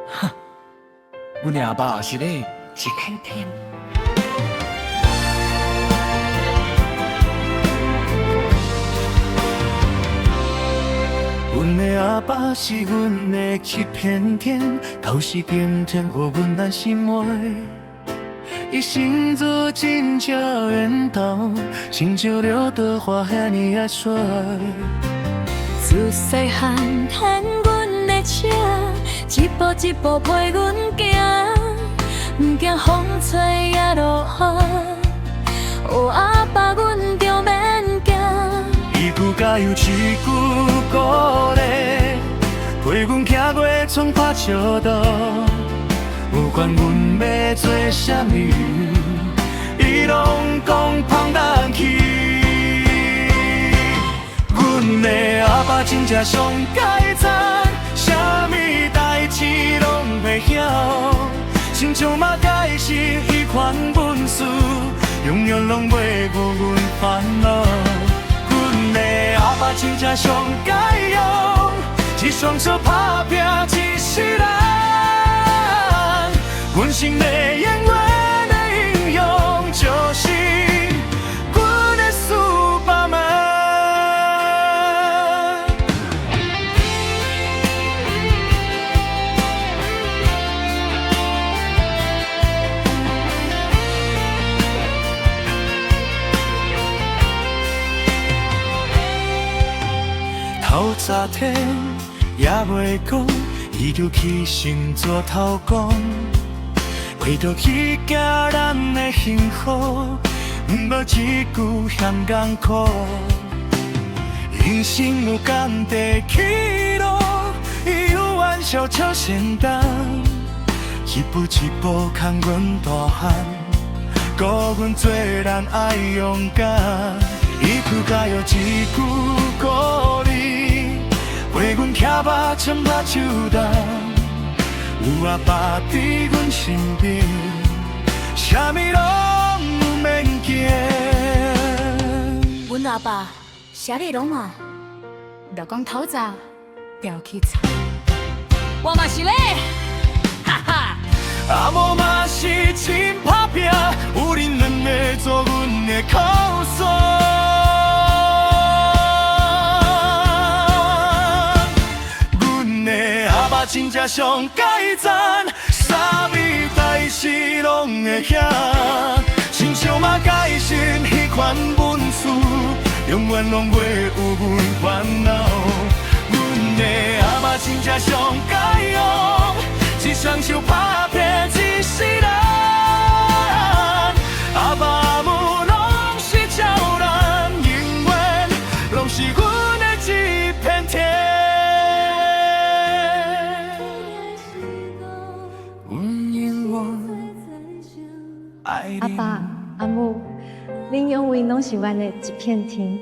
哼，阮的阿爸是咧一片天。阮的阿爸是阮的一片天，头是点点予阮咱心怀。伊星座真正缘投，亲像刘德华遐尼爱帅。自细汉牵阮的车，一步一步陪阮行，毋惊风吹也落雨。哦，阿爸，阮着免惊。一句加油，一句鼓励，陪阮行过创拍笑道。不管阮要做啥物，伊拢讲捧咱去。阮的阿爸真正上解赞，啥物代志拢会晓，亲像马解释迄款本事，永远拢袂顾阮烦恼。阮的阿爸真正上解勇，一双手打拼一世人。阮心内永远的英雄，就是阮的 Superman。透早天也袂讲，伊就起身做头讲。为着去行咱的幸福，无一句嫌艰苦。人生有甘地起落，伊有玩笑笑仙动，一步一步牵阮大汉，教阮做人爱勇敢。一句加油，一句鼓励，陪阮徛吧唱吧手动。有阿爸伫阮身边，啥物拢毋免惊。阮阿爸啥物拢嘛，就讲透早就去吵。我嘛是咧，哈哈。阿某嘛是真打拼，有恁两个做阮的靠山。真正上解赞，啥物代志拢会晓，亲像马解释迄款本事，永远拢袂有阮烦恼。阮的阿爸真正上解勇，一双手打拼一世人。阿爸阿母拢是照咱，永远拢是阮的一片天。阿爸阿母，恁永远拢是阮的一片天。